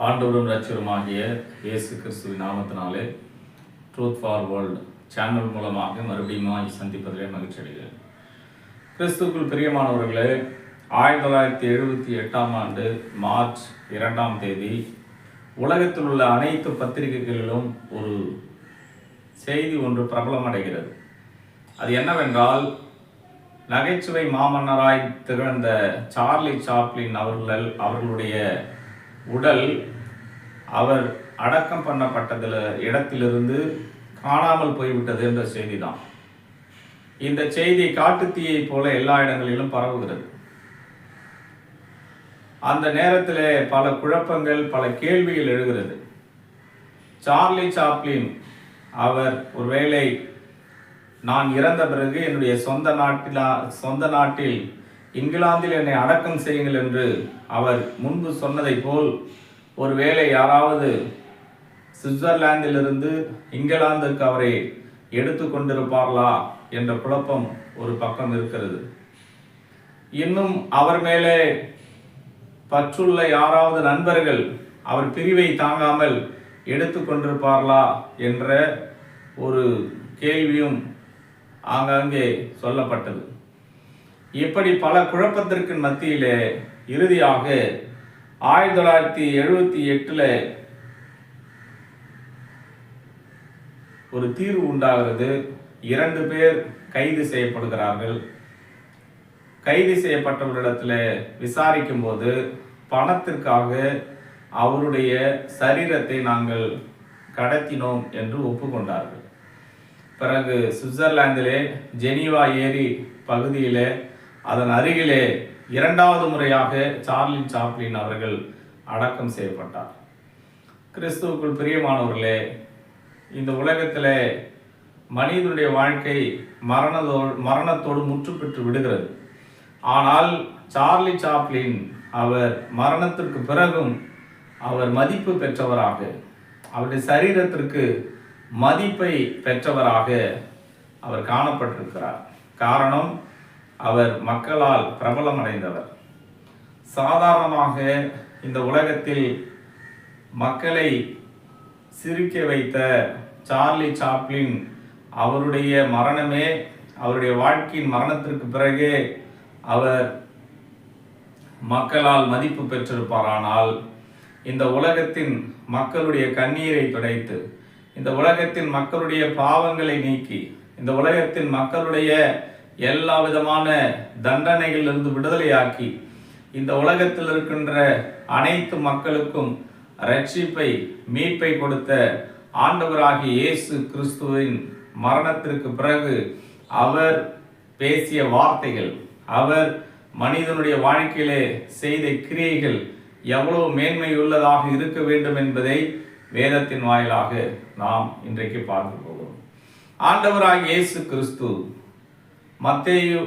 ஆண்டவரும் இரட்சகருமாகிய இயேசு கிறிஸ்துவின் நாமத்தினாலே ட்ரூத் ஃபார் வேர்ல்டு சேனல் மூலமாக மறுபடியும் சந்திப்பதிலே மகிழ்ச்சி அடைகிறேன். கிறிஸ்துக்குள் பிரியமானவர்களே, 1978ஆம் ஆண்டு மார்ச் 2ஆம் தேதி உலகத்தில் உள்ள அனைத்து பத்திரிகைகளிலும் ஒரு செய்தி ஒன்று பிரபலமடைகிறது. அது என்னவென்றால், நகைச்சுவை மாமன்னராய் திகழ்ந்த சார்லி சாப்ளின் அவர்களுடைய உடல் அவர் அடக்கம் பண்ணப்பட்டதில் இடத்திலிருந்து காணாமல் போய்விட்டது என்ற செய்தி தான். இந்த செய்தி காட்டுத்தீயை போல எல்லா இடங்களிலும் பரவுகிறது. அந்த நேரத்தில் பல குழப்பங்கள், பல கேள்விகள் எழுகிறது. சார்லி சாப்ளின் அவர் ஒருவேளை நான் இறந்த பிறகு என்னுடைய சொந்த நாட்டில் இங்கிலாந்தில் என்னை அடக்கம் செய்யுங்கள் என்று அவர் முன்பு சொன்னதை போல் ஒருவேளை யாராவது சுவிட்சர்லாந்திலிருந்து இங்கிலாந்துக்கு அவரை எடுத்து கொண்டிருப்பார்களா என்ற குழப்பம் ஒரு பக்கம் இருக்கிறது. இன்னும் அவர் மேலே பற்றுள்ள யாராவது நண்பர்கள் அவர் பிரிவை தாங்காமல் எடுத்து கொண்டிருப்பார்களா என்ற ஒரு கேள்வியும் ஆங்காங்கே சொல்லப்பட்டது. இப்படி பல குழப்பத்திற்கு மத்தியிலே இறுதியாக 1978 ஒரு தீர்வு உண்டாகிறது. 2 பேர் கைது செய்யப்படுகிறார்கள். கைது செய்யப்பட்டவர்களிடத்தில் விசாரிக்கும் போது பணத்திற்காக அவருடைய சரீரத்தை நாங்கள் கடத்தினோம் என்று ஒப்புக்கொண்டார்கள். பிறகு சுவிட்சர்லாந்திலே ஜெனீவா ஏரி பகுதியிலே அதன் அருகிலே 2வது முறையாக சார்லி சாப்ளின் அவர்கள் அடக்கம் செய்யப்பட்டார். கிறிஸ்துவுக்குள் பிரியமானவர்களே, இந்த உலகத்தில் மனிதனுடைய வாழ்க்கை மரணத்தோடு முற்றுப்பெற்று விடுகிறது. ஆனால் சார்லி சாப்ளின் அவர் மரணத்திற்கு பிறகும் அவர் மதிப்பு பெற்றவராக, அவருடைய சரீரத்திற்கு மதிப்பை பெற்றவராக அவர் காணப்பட்டிருக்கிறார். காரணம், அவர் மக்களால் பிரபலம் அடைந்தவர். சாதாரணமாக இந்த உலகத்தில் மக்களை சிரிக்க வைத்த சார்லி சாப்ளின் அவருடைய மரணமே, அவருடைய வாழ்க்கையின் மரணத்திற்கு பிறகே அவர் மக்களால் மதிப்பு பெற்றிருப்பாரானால், இந்த உலகத்தின் மக்களுடைய கண்ணீரை துடைத்து, இந்த உலகத்தின் மக்களுடைய பாவங்களை நீக்கி, இந்த உலகத்தின் மக்களுடைய எல்லா விதமான தண்டனைகளிலிருந்து விடுதலையாக்கி, இந்த உலகத்தில் இருக்கின்ற அனைத்து மக்களுக்கும் ரட்சிப்பை, மீட்பை கொடுத்த ஆண்டவராகிய இயேசு கிறிஸ்துவின் மரணத்திற்கு பிறகு அவர் பேசிய வார்த்தைகள், அவர் மனிதனுடைய வாழ்க்கையிலே செய்த கிரியைகள் எவ்வளவு மேன்மையுள்ளதாக இருக்க வேண்டும் என்பதை வேதத்தின் வாயிலாக நாம் இன்றைக்கு பார்க்க போகிறோம். ஆண்டவராகிய இயேசு கிறிஸ்து மத்தேயு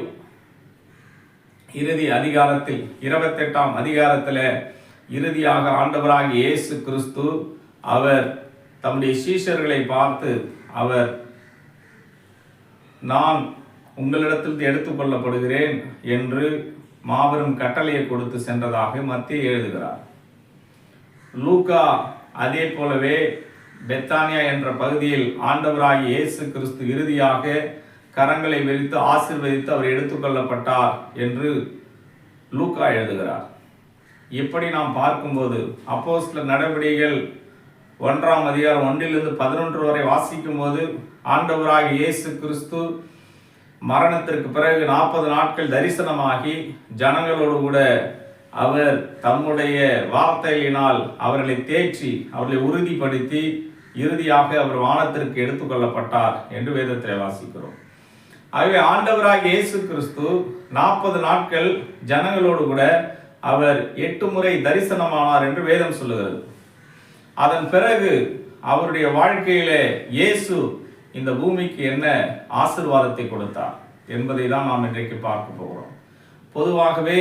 இறுதி அதிகாரத்தில் 28ஆம் அதிகாரத்தில் இறுதியாக ஆண்டவராகிய இயேசு கிறிஸ்து அவர் தம்முடைய சீஷர்களை பார்த்து அவர் நான் உங்களிடத்தில் எடுத்துக்கொள்ளப்படுகிறேன் என்று மாபெரும் கட்டளையை கொடுத்து சென்றதாக மத்தேயு எழுதுகிறார். லூக்கா அதே போலவே பெத்தானியா என்ற பகுதியில் ஆண்டவராகிய இயேசு கிறிஸ்து இறுதியாக கரங்களை விரித்து ஆசீர்வதித்து அவர் எடுத்துக்கொள்ளப்பட்டார் என்று லூக்கா எழுதுகிறார். இப்படி நாம் பார்க்கும்போது அப்போஸ்தலர் நடவடிக்கைகள் 1ஆம் அதிகாரம் 1லிருந்து 11 வரை வாசிக்கும் போது ஆண்டவராகிய இயேசு கிறிஸ்து மரணத்திற்கு பிறகு 40 நாட்கள் தரிசனமாகி ஜனங்களோடு கூட அவர் தம்முடைய வார்த்தையினால் அவர்களை தேற்றி, அவர்களை உறுதிப்படுத்தி இறுதியாக அவர் வானத்திற்கு எடுத்துக்கொள்ளப்பட்டார் என்று வேதத்தில் வாசிக்கிறோம். ஆகவே ஆண்டவராகிய இயேசு கிறிஸ்து 40 நாட்கள் ஜனங்களோடு கூட அவர் 8 முறை தரிசனமானார் என்று வேதம் சொல்லுகிறது. அதன் பிறகு அவருடைய வாழ்க்கையிலே இயேசு இந்த பூமிக்கு என்ன ஆசீர்வாதத்தை கொடுத்தார் என்பதை தான் நாம் இன்றைக்கு பார்க்க போகிறோம். பொதுவாகவே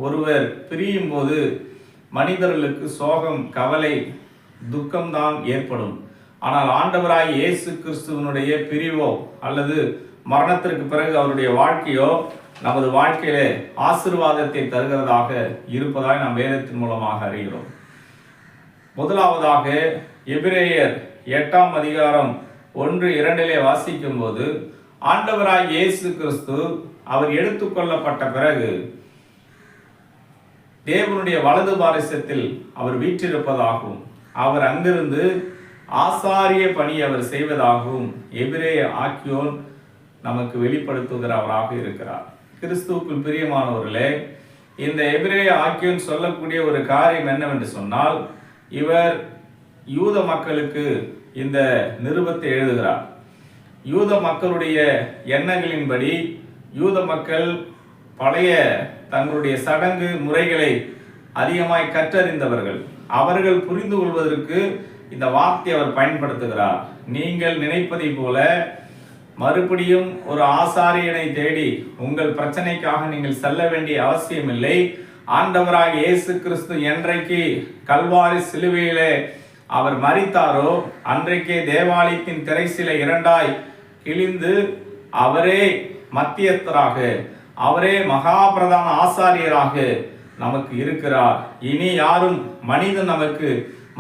ஒருவர் பிரியும் போது மனிதர்களுக்கு சோகம், கவலை, துக்கம்தான் ஏற்படும். ஆனால் ஆண்டவராய் இயேசு கிறிஸ்துவனுடைய பிரிவோ அல்லது மரணத்திற்கு பிறகு அவருடைய வாழ்க்கையோ நமது வாழ்க்கையிலே ஆசீர்வாதத்தை தருகிறதாக இருப்பதாய் நாம் வேதத்தின் மூலமாக அறிகிறோம். முதலாவதாக எபிரேயர் 8ஆம் அதிகாரம் 1-2 வாசிக்கும் போது, ஆண்டவராய் இயேசு கிறிஸ்து அவர் எடுத்துக்கொள்ளப்பட்ட பிறகு தேவனுடைய வலது பாரிசத்தில் அவர் வீற்றிருப்பதாகவும் அவர் அங்கிருந்து ஆசாரிய பணி அவர் செய்வதாகவும் எபிரேய ஆக்கியோன் நமக்கு வெளிப்படுத்துகிறவராக இருக்கிறார். கிறிஸ்துவுக்குள் பிரியமானவர்களே, இந்த எபிரேய ஆக்கியோன் சொல்லக்கூடிய ஒரு காரியம் என்னவென்று சொன்னால், இவர் யூத மக்களுக்கு இந்த நிருபத்தை எழுதுகிறார். யூத மக்களுடைய எண்ணங்களின்படி யூத மக்கள் பழைய தங்களுடைய சடங்கு முறைகளை அதிகமாய் கற்றறிந்தவர்கள். அவர்கள் புரிந்து கொள்வதற்கு இந்த வார்த்தையை அவர் பயன்படுத்துகிறார். நீங்கள் நினைப்பதை போல மறுபடியும் ஒரு ஆசாரியனை தேடி உங்கள் பிரச்சனைக்காக நீங்கள் செல்ல வேண்டிய அவசியமில்லை. ஆண்டவராக இயேசு கிறிஸ்து என்றைக்கு கல்வாரி சிலுவையிலே அவர் மரித்தாரோ அன்றைக்கே தேவாலயத்தின் திரைசிலை 2ஆய் கிழிந்து அவரே மத்தியஸ்தராக, அவரே மகா பிரதான ஆசாரியராக நமக்கு இருக்கிறார். இனி யாரும் மனிதன் நமக்கு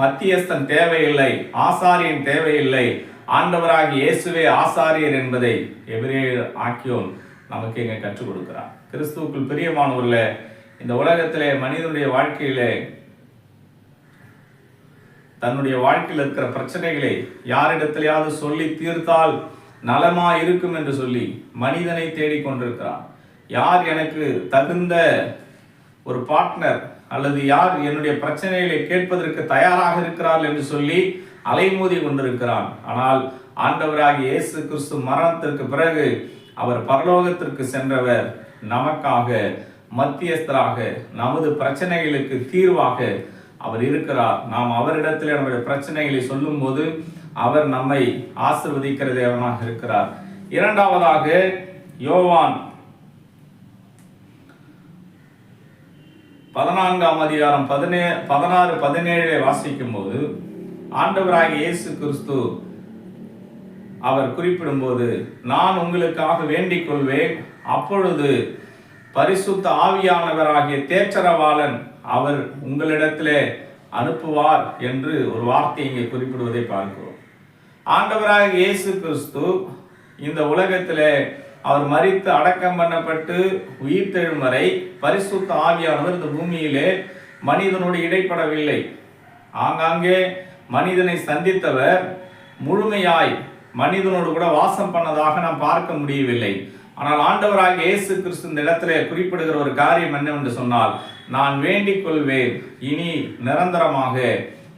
மத்தியஸ்தன் தேவையில்லை, ஆசாரியன் தேவையில்லை. ஆண்டவராக இயேசுவே ஆசாரியர் என்பதை எபிரேயர் ஆக்கியோன் நமக்கு இங்கே கற்றுக் கொடுக்கிறார். கிறிஸ்துவுக்குள் பிரியமானவர்களே, இந்த உலகத்திலே மனிதனுடைய வாழ்க்கையிலே தன்னுடைய வாழ்க்கையில் இருக்கிற பிரச்சனைகளை யாரிடத்திலேயாவது சொல்லி தீர்த்தால் நலமா இருக்கும் என்று சொல்லி மனிதனை தேடிக்கொண்டிருக்கிறான். யார் எனக்கு தகுந்த ஒரு பார்ட்னர் அல்லது யார் என்னுடைய பிரச்சனைகளை கேட்பதற்கு தயாராக இருக்கிறார்கள் என்று சொல்லி அலைமோதி கொண்டிருக்கிறான். ஆனால் ஆண்டவராகிய இயேசு கிறிஸ்து மரணத்திற்கு பிறகு அவர் பரலோகத்திற்கு சென்றவர் நமக்காக மத்தியஸ்தராக, நமது பிரச்சனைகளுக்கு தீர்வாக அவர் இருக்கிறார். நாம் அவரிடத்தில் நம்முடைய பிரச்சனைகளை சொல்லும் போது அவர் நம்மை ஆசீர்வதிக்கிற தேவனாக இருக்கிறார். இரண்டாவதாக யோவான் 14ஆம் அதிகாரம் 16-17 வாசிக்கும் போது ஆண்டவராகிய இயேசு கிறிஸ்து அவர் குறிப்பிடும்போது, நான் உங்களுக்காக வேண்டிக் கொள்வேன், அப்பொழுது பரிசுத்த ஆவியானவராகிய தேற்றரவாளன் அவர் உங்களிடத்திலே அனுப்புவார் என்று ஒரு வார்த்தை இங்கே குறிப்பிடுவதை பார்க்கிறோம். ஆண்டவராகிய இயேசு கிறிஸ்து இந்த உலகத்திலே அவர் மரித்து அடக்கம் பண்ணப்பட்டு உயிர்த்தெழும் வரை பரிசுத்த ஆவியானவர் இந்த பூமியிலே மனிதனோடு இடைப்படவில்லை. ஆங்காங்கே மனிதனை சந்தித்தவர் முழுமையாய் மனிதனோடு கூட வாசம் பண்ணதாக நாம் பார்க்க முடியவில்லை. ஆனால் ஆண்டவராகிய இயேசு கிறிஸ்து இந்த இடத்திலே குறிப்பிடுகிற ஒரு காரியம் என்னவென்று சொன்னால், நான் வேண்டிக் கொள்வேன், இனி நிரந்தரமாக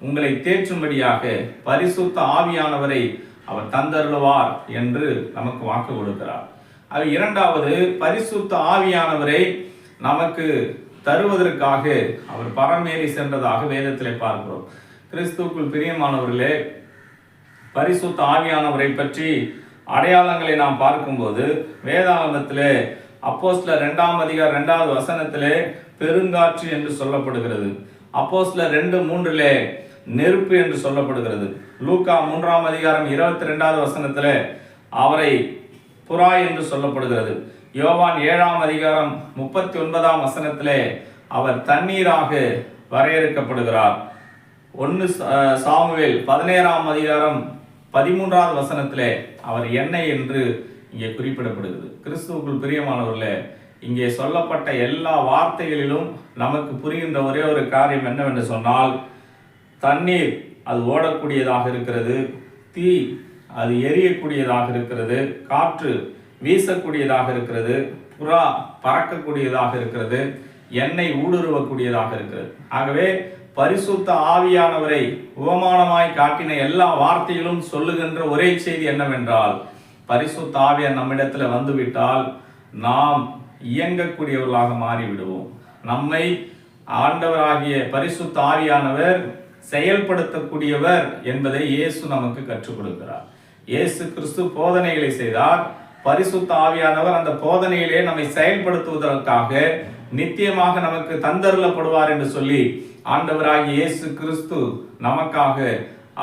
உங்களை தேற்றும்படியாக பரிசுத்த ஆவியானவரை அவர் தந்தருளுவார் என்று நமக்கு வாக்கு கொடுக்கிறார். அது இரண்டாவது, பரிசுத்த ஆவியானவரை நமக்கு தருவதற்காக அவர் பரமேறி சென்றதாக வேதத்திலே பார்க்கிறோம். கிறிஸ்துவுக்குள் பிரியமானவர்களே, பரிசுத்த ஆவியானவரை பற்றி அடையாளங்களை நாம் பார்க்கும்போது வேதாகமத்திலே அப்போஸ்தலர் 2ஆம் அதிகாரம் 2வது வசனத்திலே பெருங்காற்று என்று சொல்லப்படுகிறது. அப்போஸ்தலர் 2:3 நெருப்பு என்று சொல்லப்படுகிறது. லூக்கா 3ஆம் அதிகாரம் 22வது வசனத்திலே அவரை புறா என்று சொல்லப்படுகிறது. யோவான் 7ஆம் அதிகாரம் 39ஆம் வசனத்திலே அவர் தண்ணீராக வரையறுக்கப்படுகிறார். 1 சாமுவேல் 17ஆம் அதிகாரம் 13வது வசனத்திலே அவர் எண்ணெய் என்று இங்கே குறிப்பிடப்படுகிறது. கிறிஸ்துவுக்குள் பிரியமானவர்களே, இங்கே சொல்லப்பட்ட எல்லா வார்த்தைகளிலும் நமக்கு புரிகின்ற ஒரே ஒரு காரியம் என்னவென்று சொன்னால், தண்ணீர் அது ஓடக்கூடியதாக இருக்கிறது, தீ அது எரியக்கூடியதாக இருக்கிறது, காற்று வீசக்கூடியதாக இருக்கிறது, புறா பறக்கக்கூடியதாக இருக்கிறது, எண்ணெய் ஊடுருவக்கூடியதாக இருக்கிறது. ஆகவே பரிசுத்த ஆவியானவரை உபமானமாய் காட்டின எல்லா வார்த்தைகளும் சொல்லுகின்ற ஒரே செய்தி என்னவென்றால், பரிசுத்த ஆவியார் நம்மிடத்தில் வந்துவிட்டால் நாம் இயங்கக்கூடியவர்களாக மாறிவிடுவோம். நம்மை ஆண்டவராகிய பரிசுத்த ஆவியானவர் செயல்படுத்தக்கூடியவர் என்பதை இயேசு நமக்கு கற்றுக் கொடுக்கிறார். இயேசு கிறிஸ்து போதனைகளை செய்தார். பரிசுத்த ஆவியானவர் அந்த போதனையிலே நம்மை செயல்படுத்துவதற்காக நித்தியமாக நமக்கு தந்தருளப்படுவார் என்று சொல்லி ஆண்டவராகிய இயேசு கிறிஸ்து நமக்காக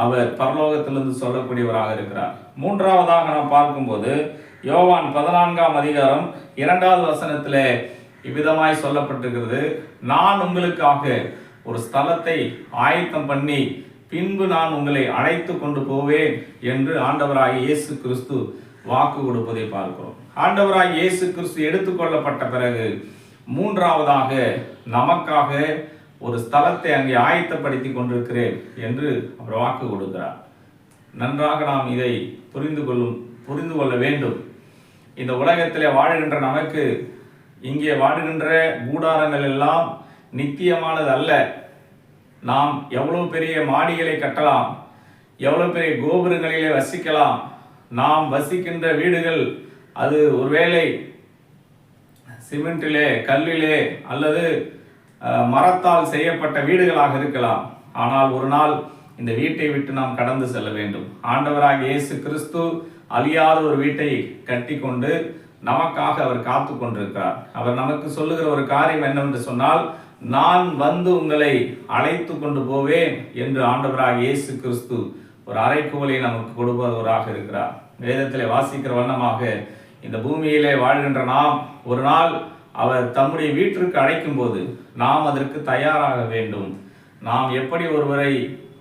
அவர் பரலோகத்திலிருந்து சொல்லக்கூடியவராக இருக்கிறார். மூன்றாவதாக நாம் பார்க்கும்போது யோவான் 14ஆம் அதிகாரம் 2வது வசனத்திலே இவ்விதமாய் சொல்லப்பட்டிருக்கிறது, நான் உங்களுக்காக ஒரு ஸ்தலத்தை ஆயத்தம் பண்ணி பின்பு நான் உங்களை அழைத்து கொண்டு போவேன் என்று ஆண்டவராகிய இயேசு கிறிஸ்து வாக்கு கொடுப்பதை பார்க்கிறோம். ஆண்டவராகிய இயேசு கிறிஸ்து எடுத்துக்கொள்ளப்பட்ட பிறகு மூன்றாவதாக நமக்காக ஒரு ஸ்தலத்தை அங்கே ஆயத்தப்படுத்தி கொண்டிருக்கிறேன் என்று அவர் வாக்கு கொடுக்கிறார். நன்றாக நாம் இதை புரிந்து கொள்ள வேண்டும். இந்த உலகத்திலே வாழுகின்ற நமக்கு இங்கே வாழுகின்ற கூடாரங்கள் எல்லாம் நித்தியமானது அல்ல. நாம் எவ்வளவு பெரிய மாடிகளை கட்டலாம், எவ்வளவு பெரிய கோபுரங்களிலே வசிக்கலாம். நாம் வசிக்கின்ற வீடுகள் அது ஒருவேளை சிமெண்டிலே, கல்லிலே அல்லது மரத்தால் செய்யப்பட்ட வீடுகளாக இருக்கலாம். ஆனால் ஒரு நாள் இந்த வீட்டை விட்டு நாம் கடந்து செல்ல வேண்டும். ஆண்டவராகிய இயேசு கிறிஸ்து அழியாத ஒரு வீட்டை கட்டி கொண்டு நமக்காக அவர் காத்து கொண்டிருக்கிறார். அவர் நமக்கு சொல்லுகிற ஒரு காரியம் என்னவென்று சொன்னால், நான் வந்து உங்களை அழைத்து கொண்டு போவேன் என்று ஆண்டவராகிய இயேசு கிறிஸ்து ஒரு அறைகூவலை நமக்கு கொடுப்பவராக இருக்கிறார். வேதத்திலே வாசிக்கிற வண்ணமாக இந்த பூமியிலே வாழ்கின்ற நாம் ஒரு நாள் அவர் தம்முடைய வீட்டிற்கு அழைக்கும் போது நாம் அதற்கு தயாராக வேண்டும். நாம் எப்படி ஒருவரை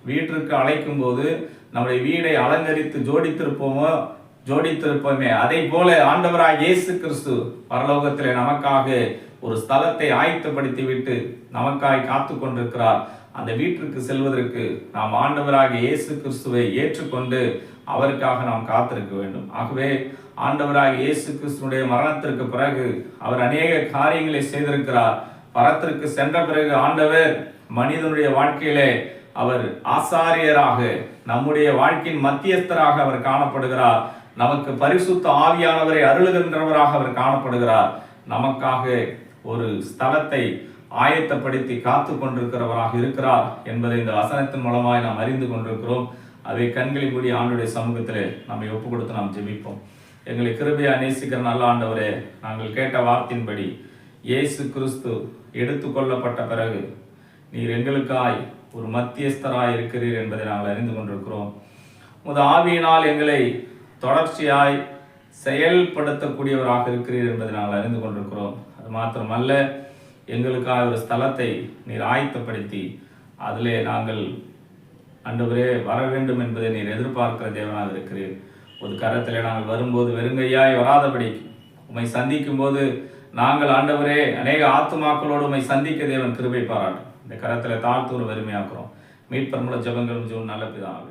வீட்டிற்கு அழைக்கும் போது நம்முடைய வீடை அலங்கரித்து ஜோடித்திருப்போமே அதை போல ஆண்டவராகிய இயேசு கிறிஸ்து பரலோகத்திலே நமக்காக ஒரு ஸ்தலத்தை ஆயத்தப்படுத்தி விட்டு நமக்காய் காத்து கொண்டிருக்கிறார். அந்த வீட்டிற்கு செல்வதற்கு நாம் ஆண்டவராகிய இயேசு கிறிஸ்துவை ஏற்றுக்கொண்டு அவருக்காக நாம் காத்திருக்க வேண்டும். ஆகவே ஆண்டவராகிய இயேசு கிறிஸ்துடைய மரணத்திற்கு பிறகு அவர் அநேக காரியங்களை செய்திருக்கிறார். பரத்திற்கு சென்ற பிறகு ஆண்டவர் மனிதனுடைய வாழ்க்கையிலே அவர் ஆசாரியராக, நம்முடைய வாழ்க்கையின் மத்தியஸ்தராக அவர் காணப்படுகிறார். நமக்கு பரிசுத்த ஆவியானவரை அருளுகின்றவராக அவர் காணப்படுகிறார். நமக்காக ஒரு ஸ்தலத்தை ஆயத்தப்படுத்தி காத்து கொண்டிருக்கிறவராக இருக்கிறார் என்பதை இந்த வசனத்தின் மூலமாய் நாம் அறிந்து கொண்டிருக்கிறோம். அதை கண்களில் கூடிய ஆண்டுடைய சமூகத்திலே நம்மை ஒப்பு கொடுத்து நாம் ஜெபிப்போம். எங்களை கிருபையா நேசிக்கிற நல்ல ஆண்டவரே, நாங்கள் கேட்ட வார்த்தையின்படி இயேசு கிறிஸ்து எடுத்துக்கொள்ளப்பட்ட பிறகு நீர் எங்களுக்காய் ஒரு மத்தியஸ்தராய் இருக்கிறீர் என்பதை நாங்கள் அறிந்து கொண்டிருக்கிறோம். உமது ஆவியினால் எங்களை தொடர்ச்சியாய் செயல்படுத்தக்கூடியவராக இருக்கிறீர் என்பதை நாங்கள் அறிந்து கொண்டிருக்கிறோம். அது மாத்திரமல்ல, எங்களுக்காக ஒரு ஸ்தலத்தை நீர் ஆயத்தப்படுத்தி அதிலே நாங்கள் ஆண்டவரே வர வேண்டும் என்பதை நீர் எதிர்பார்க்கிற தேவனாக இருக்கிறீர். ஒரு கரத்திலே நாங்கள் வரும்போது வெறுங்கையாய் வராதபடி உம்மை சந்திக்கும் போது நாங்கள் ஆண்டவரே அநேக ஆத்துமாக்களோடு உம்மை சந்திக்க தேவன் கிருபை பாராட்டும். இந்த கரத்தில் தாழ்த்தூர் வறுமையாக்குறோம். மீட்பர் மூல ஜெபங்கள் நல்ல பிதாவே.